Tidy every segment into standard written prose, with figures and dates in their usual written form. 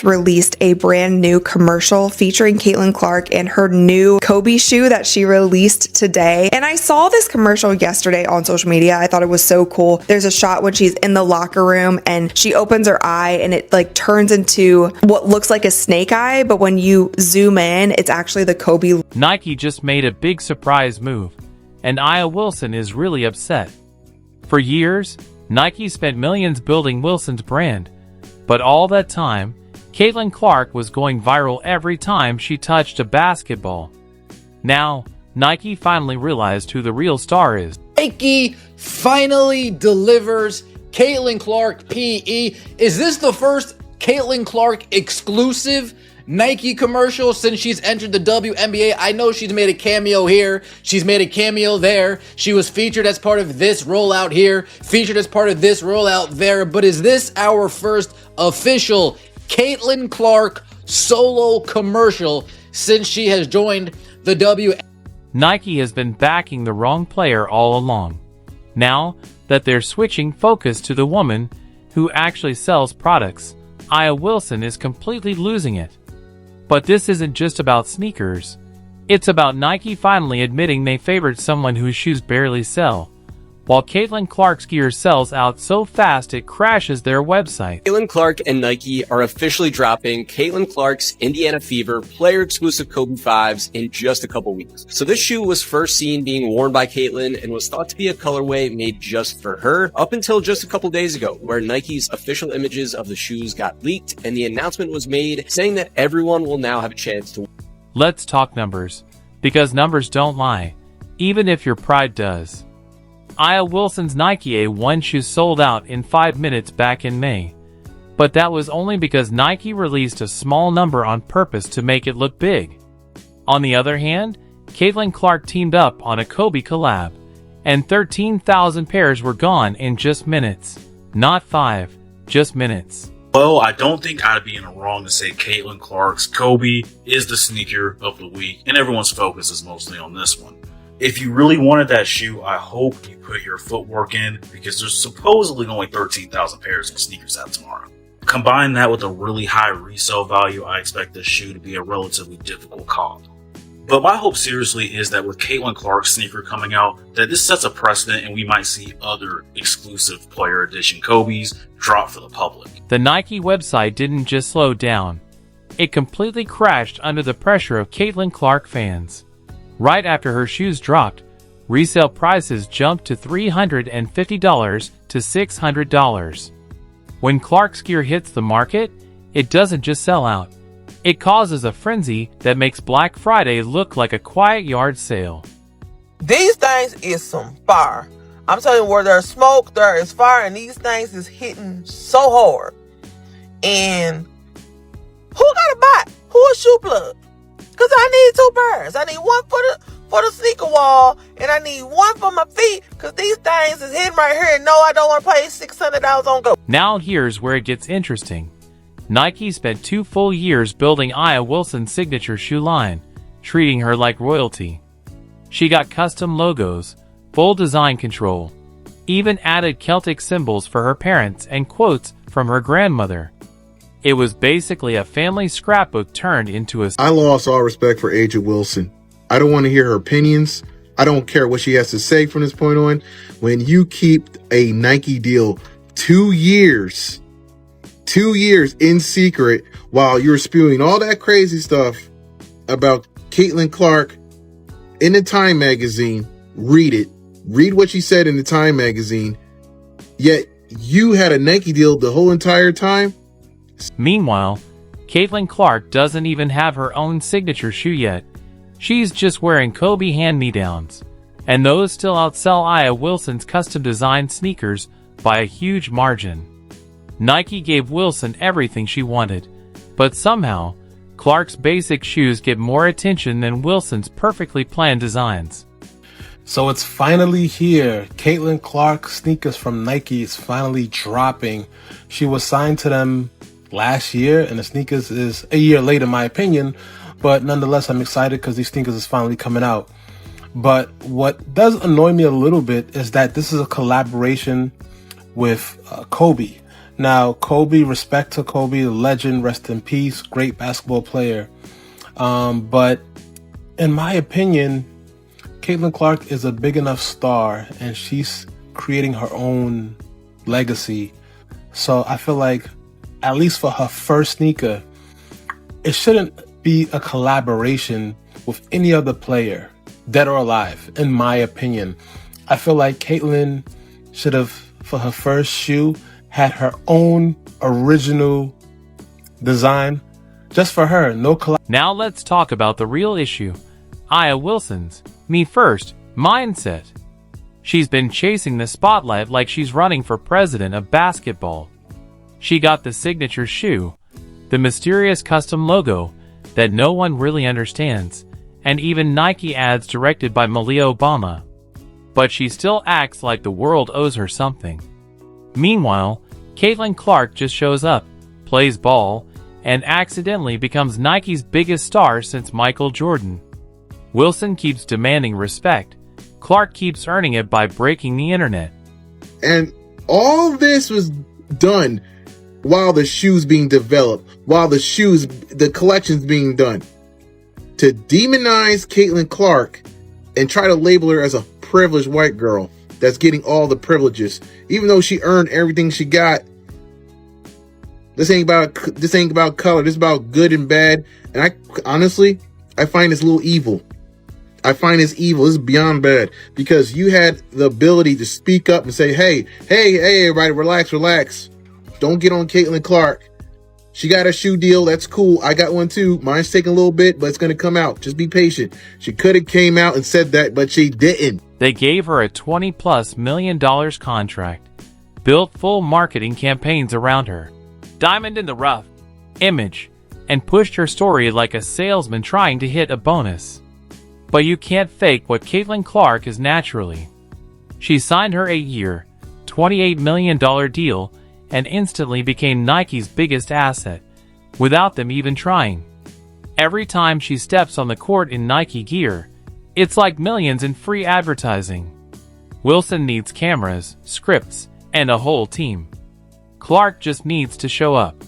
released a brand new commercial featuring Caitlin Clark and her new Kobe shoe that she released today. And I saw this commercial yesterday on social media. I thought it was so cool. There's a shot when she's in the locker room and she opens her eye and it like turns into what looks like a snake eye, but when you zoom in, it's actually the Kobe. Nike just made a big surprise move, and Aya Wilson is really upset. For years, Nike spent millions building Wilson's brand, but all that time, Caitlin Clark was going viral every time she touched a basketball. Now, Nike finally realized who the real star is. Nike finally delivers Caitlin Clark PE. Is this the first Caitlin Clark exclusive Nike commercial since she's entered the WNBA? I know she's made a cameo here. She's made a cameo there. She was featured as part of this rollout here, featured as part of this rollout there. But is this our first official Caitlin Clark solo commercial since she has joined the WNBA? Nike has been backing the wrong player all along. Now that they're switching focus to the woman who actually sells products, Aya Wilson is completely losing it. But this isn't just about sneakers. It's about Nike finally admitting they favored someone whose shoes barely sell, while Caitlin Clark's gear sells out so fast it crashes their website. Caitlin Clark and Nike are officially dropping Caitlin Clark's Indiana Fever player-exclusive Kobe 5s in just a couple weeks. So this shoe was first seen being worn by Caitlin and was thought to be a colorway made just for her up until just a couple days ago, where Nike's official images of the shoes got leaked and the announcement was made saying that everyone will now have a chance to. Let's talk numbers, because numbers don't lie, even if your pride does. Aya Wilson's Nike A1 shoes sold out in 5 minutes back in May. But that was only because Nike released a small number on purpose to make it look big. On the other hand, Caitlin Clark teamed up on a Kobe collab, and 13,000 pairs were gone in just minutes. Not 5, just minutes. Well, I don't think I'd be in the wrong to say Caitlin Clark's Kobe is the sneaker of the week, and everyone's focus is mostly on this one. If you really wanted that shoe, I hope you put your footwork in, because there's supposedly only 13,000 pairs of sneakers out tomorrow. Combine that with a really high resale value, I expect this shoe to be a relatively difficult comp. But my hope seriously is that with Caitlin Clark's sneaker coming out, that this sets a precedent and we might see other exclusive player edition Kobe's drop for the public. The Nike website didn't just slow down. It completely crashed under the pressure of Caitlin Clark fans. Right after her shoes dropped, resale prices jumped to $350 to $600. When Clark's gear hits the market, it doesn't just sell out. It causes a frenzy that makes Black Friday look like a quiet yard sale. These things is some fire. I'm telling you, where there's smoke, there is fire, and these things is hitting so hard. And who got a buy? Who a shoe plug? Because I need 2 pairs. I need one for the sneaker wall, and I need one for my feet, because these things is hitting right here, and no, I don't want to pay $600 on Go. Now here's where it gets interesting. Nike spent 2 full years building Aya Wilson's signature shoe line, treating her like royalty. She got custom logos, full design control, even added Celtic symbols for her parents and quotes from her grandmother. It was basically a family scrapbook turned into a... I lost all respect for A'ja Wilson. I don't want to hear her opinions. I don't care what she has to say from this point on. When you keep a Nike deal 2 years in secret while you're spewing all that crazy stuff about Caitlin Clark in the Time magazine, read it. Read what she said in the Time magazine. Yet you had a Nike deal the whole entire time. Meanwhile, Caitlin Clark doesn't even have her own signature shoe yet. She's just wearing Kobe hand-me-downs, and those still outsell Aya Wilson's custom-designed sneakers by a huge margin. Nike gave Wilson everything she wanted, but somehow, Clark's basic shoes get more attention than Wilson's perfectly planned designs. So it's finally here. Caitlin Clark sneakers from Nike is finally dropping. She was signed to them last year, and the sneakers is a year late in my opinion, but nonetheless I'm excited because these sneakers is finally coming out. But what does annoy me a little bit is that this is a collaboration with Kobe. Now, Kobe, respect to Kobe, legend, rest in peace, great basketball player. But in my opinion, Caitlin Clark is a big enough star and she's creating her own legacy. So I feel like, at least for her first sneaker, it shouldn't be a collaboration with any other player, dead or alive, in my opinion. I feel like Caitlin should have, for her first shoe, had her own original design just for her. No collaboration. Now let's talk about the real issue. Aya Wilson's me first mindset. She's been chasing the spotlight like she's running for president of basketball. She got the signature shoe, the mysterious custom logo that no one really understands, and even Nike ads directed by Malia Obama. But she still acts like the world owes her something. Meanwhile, Caitlin Clark just shows up, plays ball, and accidentally becomes Nike's biggest star since Michael Jordan. Wilson keeps demanding respect. Clark keeps earning it by breaking the internet. And all this was done while the shoe's being developed, while the collection's being done. To demonize Caitlin Clark and try to label her as a privileged white girl that's getting all the privileges, even though she earned everything she got. This ain't about color. This is about good and bad. And I honestly find this a little evil. I find this evil. This is beyond bad, because you had the ability to speak up and say, hey, everybody, relax. Don't get on Caitlin Clark. She got a shoe deal. That's cool. I got one too. Mine's taking a little bit, but it's going to come out. Just be patient. She could have came out and said that, but she didn't. They gave her a $20+ million contract, built full marketing campaigns around her, diamond in the rough image, and pushed her story like a salesman trying to hit a bonus. But you can't fake what Caitlin Clark is naturally. She signed her 8-year, $28 million deal and instantly became Nike's biggest asset, without them even trying. Every time she steps on the court in Nike gear, it's like millions in free advertising. Wilson needs cameras, scripts, and a whole team. Clark just needs to show up.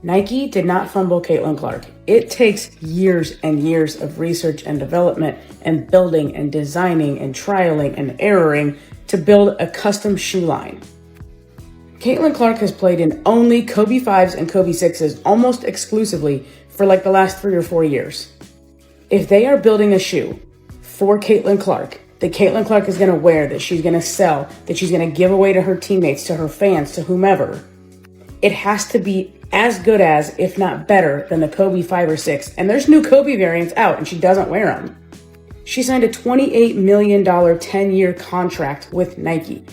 Nike did not fumble Caitlin Clark. It takes years and years of research and development and building and designing and trialing and erroring to build a custom shoe line. Caitlin Clark has played in only Kobe 5s and Kobe 6s almost exclusively for like the last 3 or 4 years. If they are building a shoe for Caitlin Clark, that Caitlin Clark is going to wear, that she's going to sell, that she's going to give away to her teammates, to her fans, to whomever, it has to be as good as, if not better, than the Kobe 5 or 6. And there's new Kobe variants out and she doesn't wear them. She signed a $28 million 10-year contract with Nike.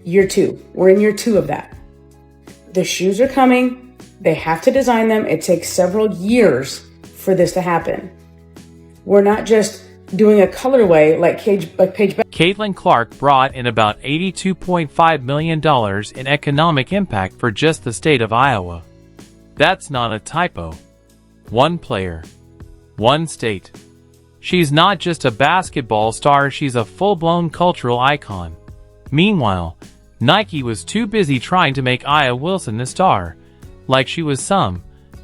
Year 2. We're in year 2 of that. The shoes are coming. They have to design them. It takes several years for this to happen. We're not just doing a colorway like Paige. Caitlin Clark brought in about $82.5 million in economic impact for just the state of Iowa. That's not a typo. One player. One state. She's not just a basketball star, she's a full-blown cultural icon. Meanwhile, Nike was too busy trying to make Aya Wilson a star, like she was some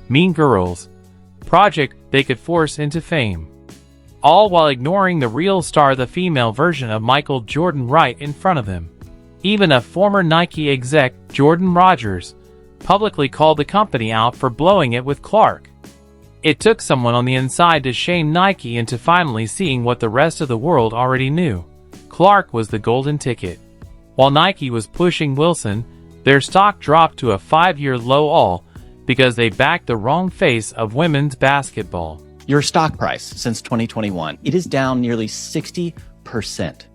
Mean Girls project they could force into fame. All while ignoring the real star, the female version of Michael Jordan, right in front of them. Even a former Nike exec, Jordan Rogers, publicly called the company out for blowing it with Clark. It took someone on the inside to shame Nike into finally seeing what the rest of the world already knew. Clark was the golden ticket. While Nike was pushing Wilson, their stock dropped to a 5-year low, all because they backed the wrong face of women's basketball. Your stock price since 2021, it is down nearly 60%.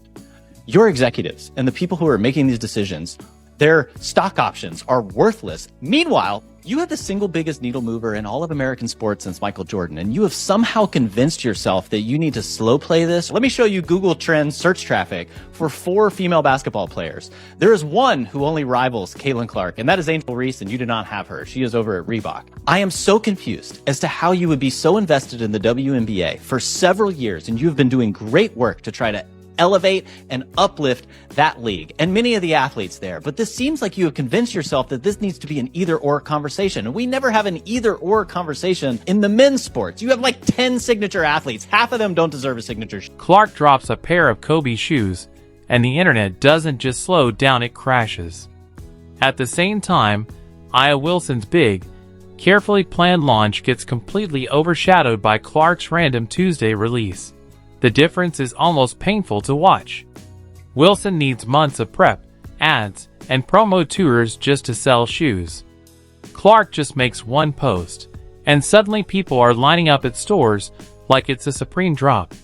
Your executives and the people who are making these decisions, their stock options are worthless. Meanwhile, you have the single biggest needle mover in all of American sports since Michael Jordan, and you have somehow convinced yourself that you need to slow play this. Let me show you Google Trends search traffic for 4 female basketball players. There is one who only rivals Caitlin Clark, and that is Angel Reese, and you do not have her. She is over at Reebok. I am so confused as to how you would be so invested in the WNBA for several years, and you have been doing great work to try to elevate and uplift that league and many of the athletes there. But this seems like you have convinced yourself that this needs to be an either-or conversation. And we never have an either-or conversation in the men's sports. You have like 10 signature athletes. Half of them don't deserve a signature. Clark drops a pair of Kobe shoes, and the internet doesn't just slow down, it crashes. At the same time, Aya Wilson's big, carefully planned launch gets completely overshadowed by Clark's random Tuesday release. The difference is almost painful to watch. Wilson needs months of prep, ads, and promo tours just to sell shoes. Clark just makes one post, and suddenly people are lining up at stores like it's a Supreme drop.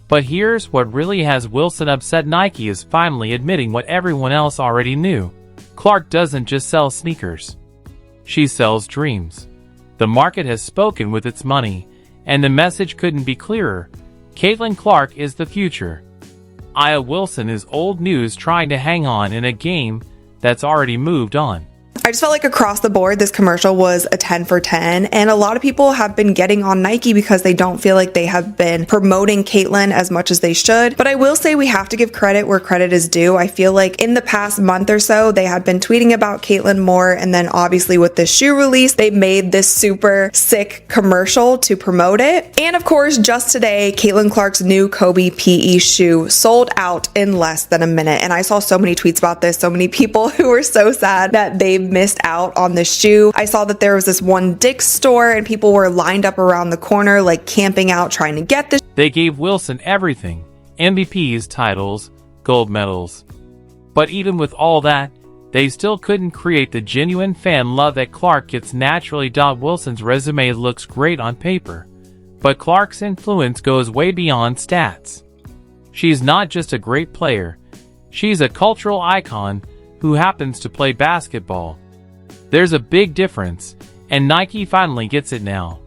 But here's what really has Wilson upset: Nike is finally admitting what everyone else already knew. Clark doesn't just sell sneakers. She sells dreams. The market has spoken with its money, and the message couldn't be clearer. Caitlin Clark is the future. Aya Wilson is old news trying to hang on in a game that's already moved on. I just felt like across the board, this commercial was a 10 for 10. And a lot of people have been getting on Nike because they don't feel like they have been promoting Caitlin as much as they should. But I will say we have to give credit where credit is due. I feel like in the past month or so, they had been tweeting about Caitlin more. And then obviously with this shoe release, they made this super sick commercial to promote it. And of course, just today, Caitlin Clark's new Kobe PE shoe sold out in less than a minute. And I saw so many tweets about this, so many people who were so sad that they missed out on the shoe. I saw that there was this one Dick's store and people were lined up around the corner, like camping out, trying to get this. They gave Wilson everything: MVPs, titles, gold medals. But even with all that, they still couldn't create the genuine fan love that Clark gets naturally. Wilson's resume looks great on paper, but Clark's influence goes way beyond stats. She's not just a great player, she's a cultural icon who happens to play basketball. There's a big difference, and Nike finally gets it now.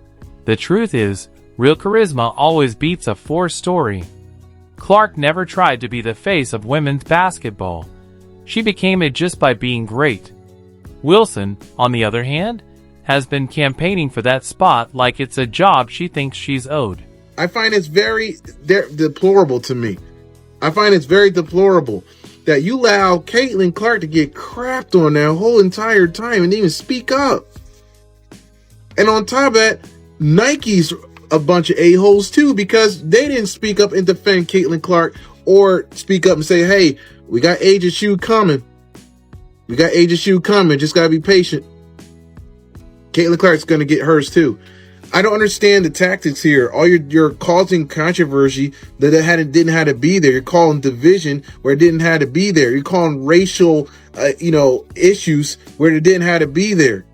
The truth is, real charisma always beats a forced story. Clark never tried to be the face of women's basketball. She became it just by being great. Wilson, on the other hand, has been campaigning for that spot like it's a job she thinks she's owed. I find it's very deplorable to me. I find it's very deplorable that you allow Caitlin Clark to get crapped on that whole entire time and even speak up. And on top of that, Nike's a bunch of a-holes too, because they didn't speak up and defend Caitlin Clark or speak up and say, hey, we got Aja's shoe coming. We got Aja's shoe coming. Just got to be patient. Caitlin Clark's going to get hers too. I don't understand the tactics here. All you're causing controversy that didn't have to be there. You're calling division where it didn't have to be there. You're calling racial, issues where it didn't have to be there.